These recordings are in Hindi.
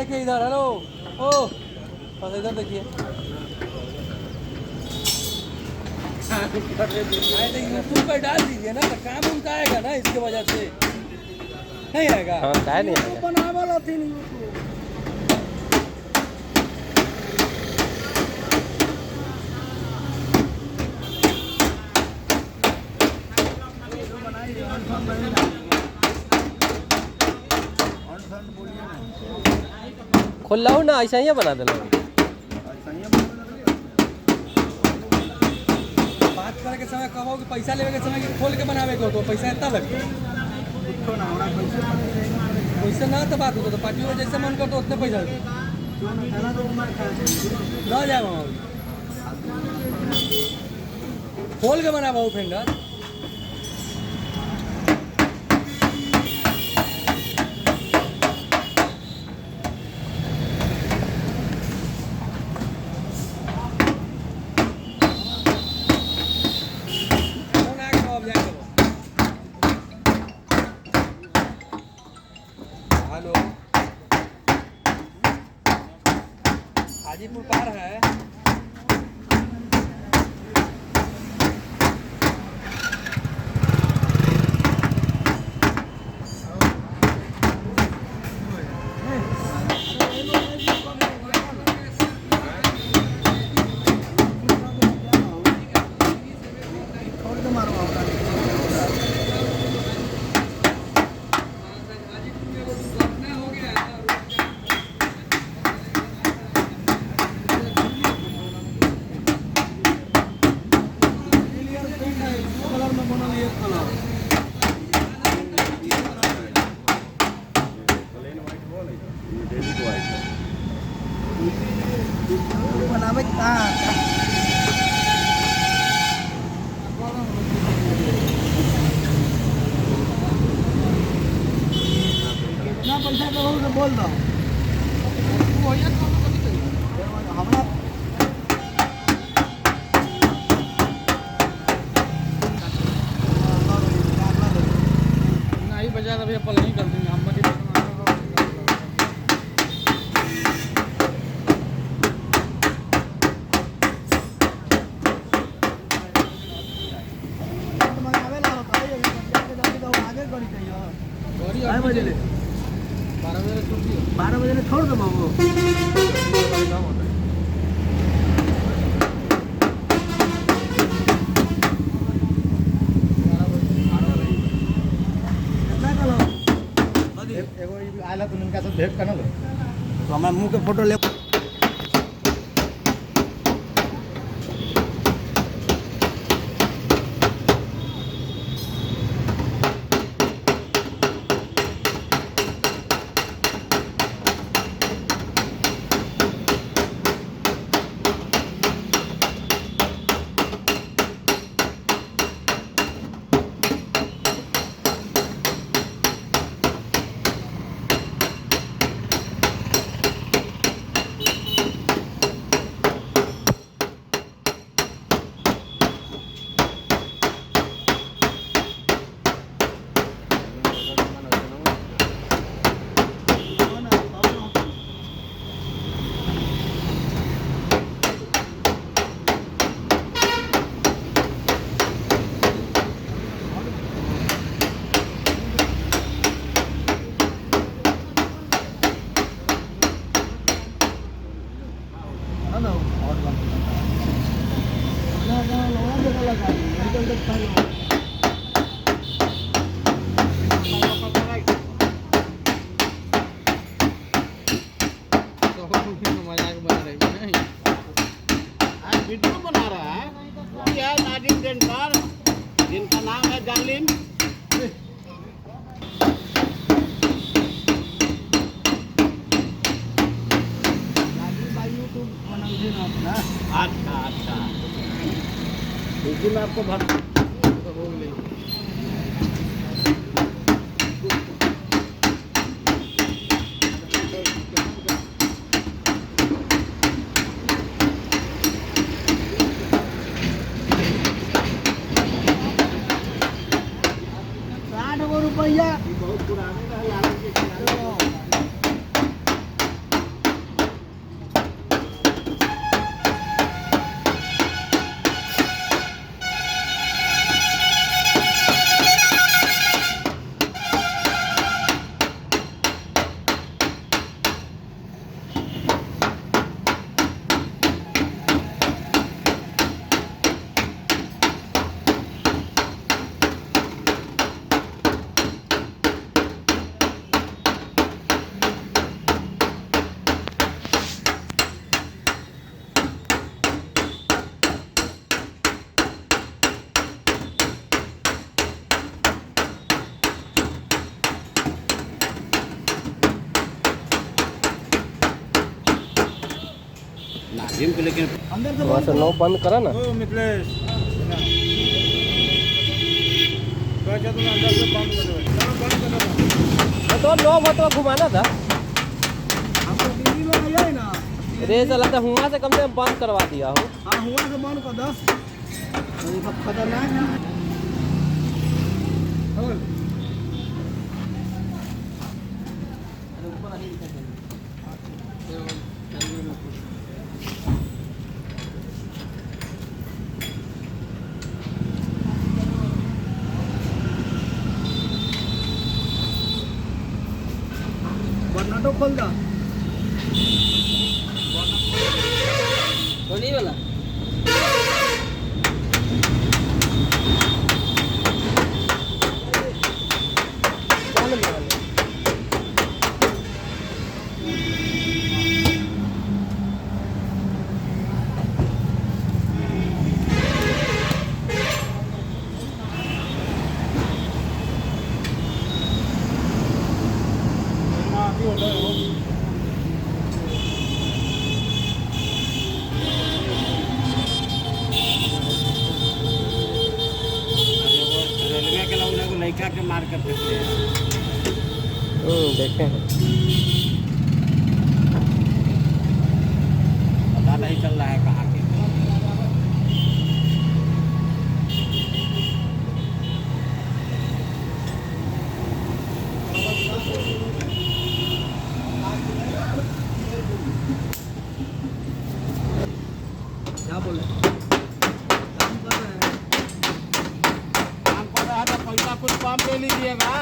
देखिए इधर, हेलो ओ बस इधर देखिए। यूट्यूब पर डाल दीजिए ना, तो काम उनका आएगा ना, इसके वजह से नहीं आएगा। हाँ काय नहीं आएगा। बना वाला थी नहीं खोल लाओ ना, ऐसा ही बना देना। बात करे के समय कहो कि पैसा लेवे के समय खोल के बनावे को तो पैसा इतना लगता पैसा ना तो बात होता तो पार्टी में जैसे मन करता उतने पैसा ना जाए वहाँ खोल के बना फेंडर। हेलो हाजीपुर पार है। बनावे कितना पैसा कहो तो बोल दो हमारा नहीं बजा तो भैया पल नहीं कर देंगे हम। काय बजे 12 बजे छोड़ दो बाबू। आला तो इनका सब भेंट करना लो तो हमारा मुंह के फोटो ले। वीडियो बना रहा है यह नाजिम डेंटर जिनका नाम है जालिम। अच्छा अच्छा लेकिन आपको भर रुपया बहुत पुराने जिम को लेकिन अंदर से वहाँ से नौ बंद करा ना। ओ मिथिलेश तो अच्छा तुम अंदर से बंद कर दो, चलो बंद कर दो। तो नौ मतलब घुमाना था हमको दिल्ली में आया है ना, रे चला था हुआ से कम से कम बंद करवा दिया हो। हाँ हुआ तो बंद कर 10 ये सब खतरनाक है। और बर्नाटो खोल दा नहीं वाला रेलवे के लोग को लड़का के मार कर देते हैं। देखे हैं पता नहीं चल रहा है कहाँ के। क्या बोले काम कर रहे हैं, काम कर रहा है तो पैसा कुछ कम ले लीजिएगा।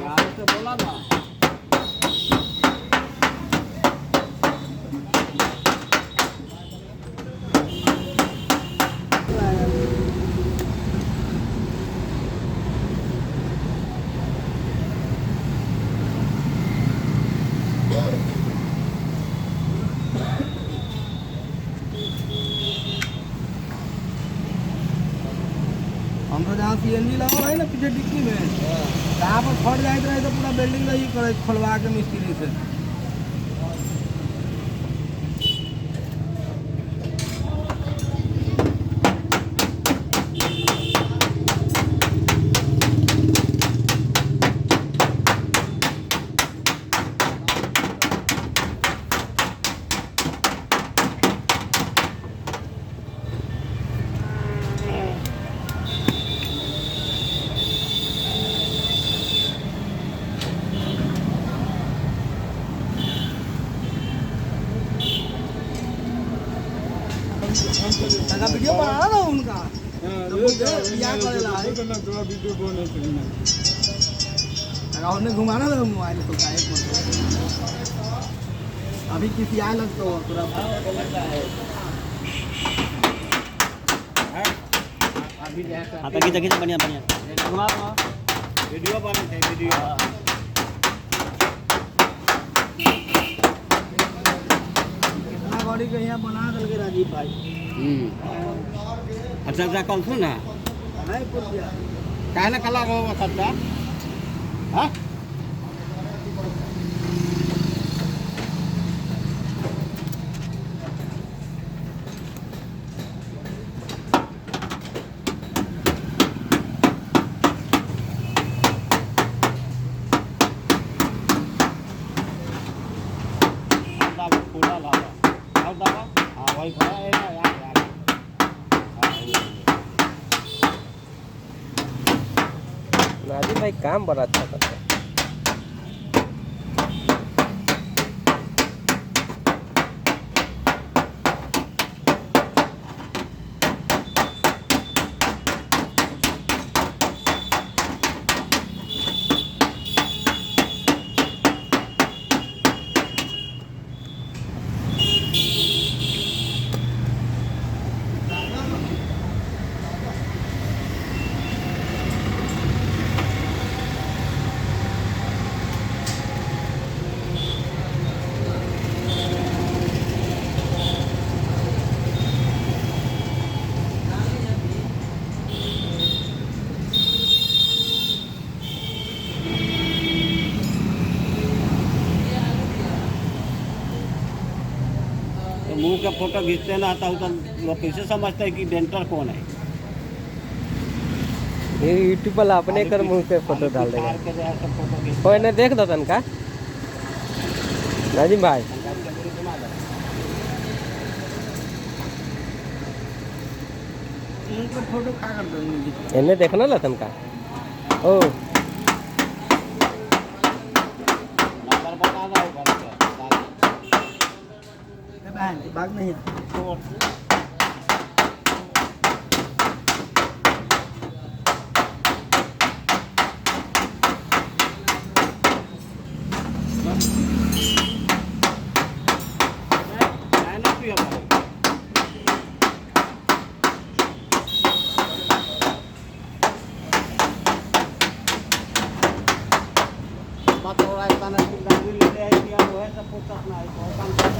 यार से बोला ना हम तो जहाँ CNG लगा है ना पीछे डिक्की में, जहाँ पर फट जाए रहे तो पूरा बिल्डिंग ही करे खोलवा के मिस्त्री से। लगा वीडियो बना ना उनका, क्या करेला है लगा उन्हें घुमाना था मोबाइल तो का एक अभी किसी आए लग तो पूरा अभी जैसा हाँ तकी तकी बढ़िया बढ़िया वीडियो बने थे वीडियो। कितना गाड़ी के यहाँ बना दल के राजीव भाई। अच्छा अच्छा कल सुन ना नहीं पूछ दिया काहे ना कला हो सबका हाँ पूरा लावा और दावा हाँ वही खड़ा है ना यार यार नाजी भाई काम बड़ा अच्छा करता है। का फोटो खींचते ना आता हूँ तो लोग कैसे समझते हैं कि डेंटर कौन है। ये यूट्यूब पर अपने कर मुंह पे फोटो डाल देगा। कार के जैसे फोटो खींचते कोई ने देख दो तनका नाजिम भाई, इनको फोटो खा कर दो इन्हें देखना ला तनका। ओ नंबर बता दो भाग नहीं है ना पिया भाई। बात हो रहा है ताना की गाड़ी ले आई किया वो है सब कुछ अपना है और काम कर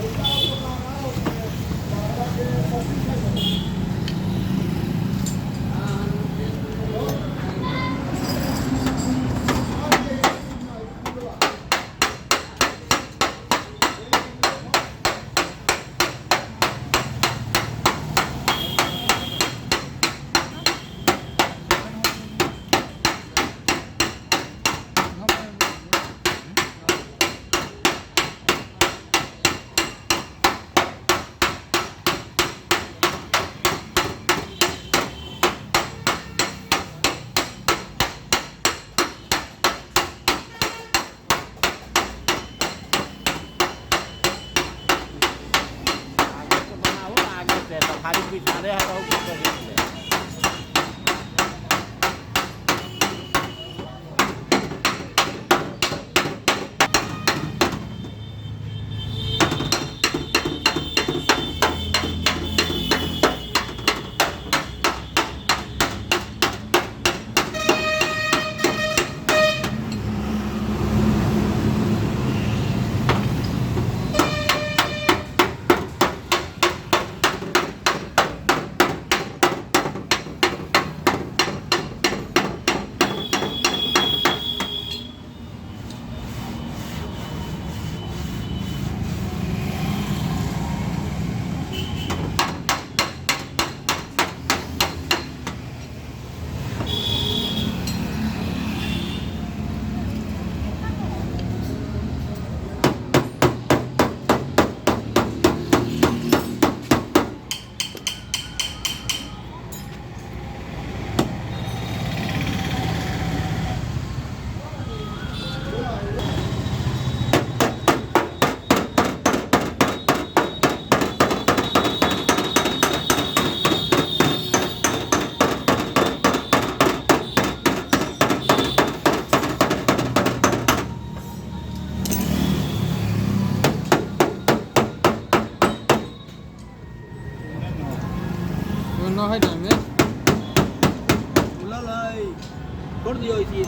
खाली पिछाड़े हटाओ फोटो खींच ले। no hay también ulalai kor diyo isi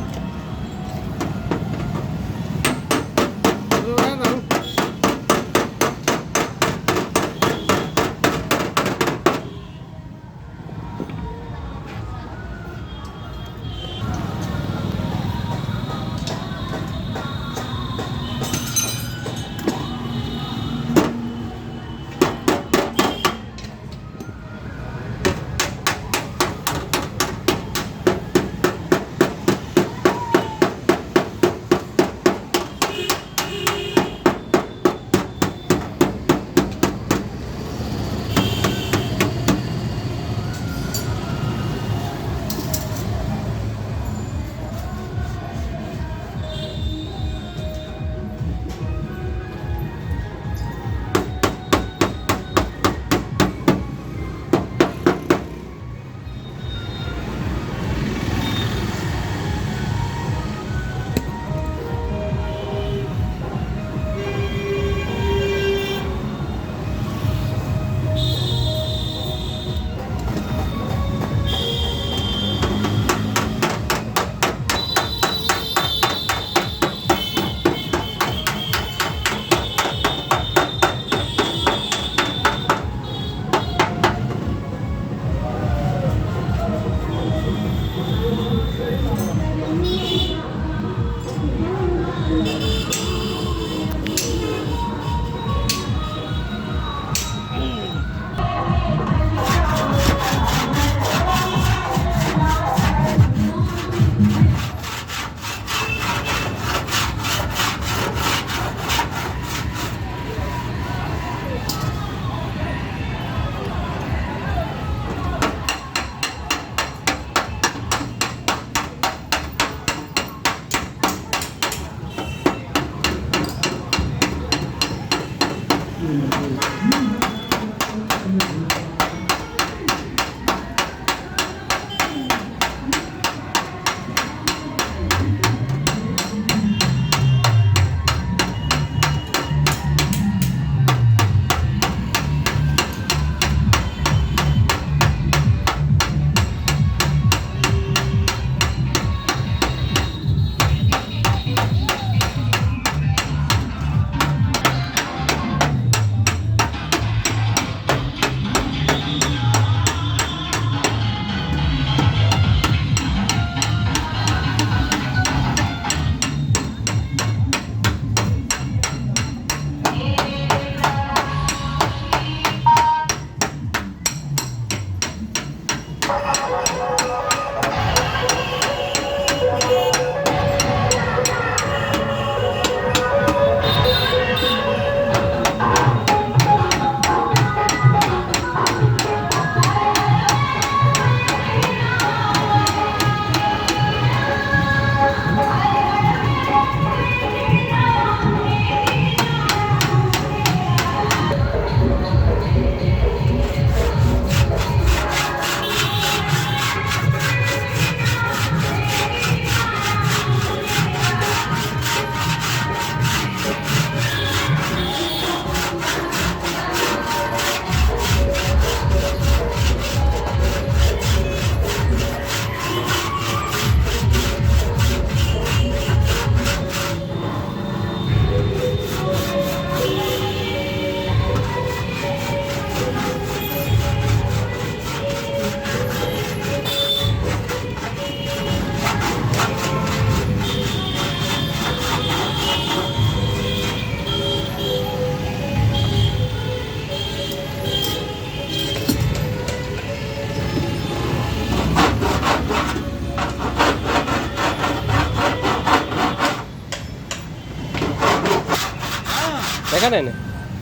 देखा नहीं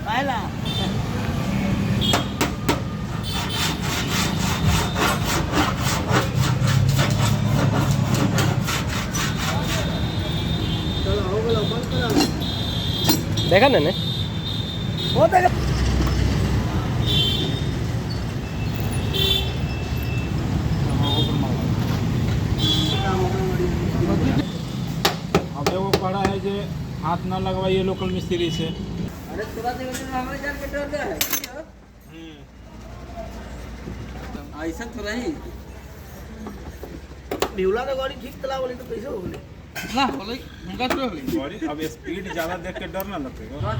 पहला देखा नहीं वो देख अब एगो कड़ा है जे हाथ न लगवाइए लोकल मिस्त्री से। अरे थोड़ा देर में हमारे जान के डर गया है ऐसा थोड़ा ही ढिवला तो गाड़ी ठीक चला बोली तो कैसे हो गई ना बोले उनका तो अब स्पीड ज्यादा देख के डर ना लगेगा।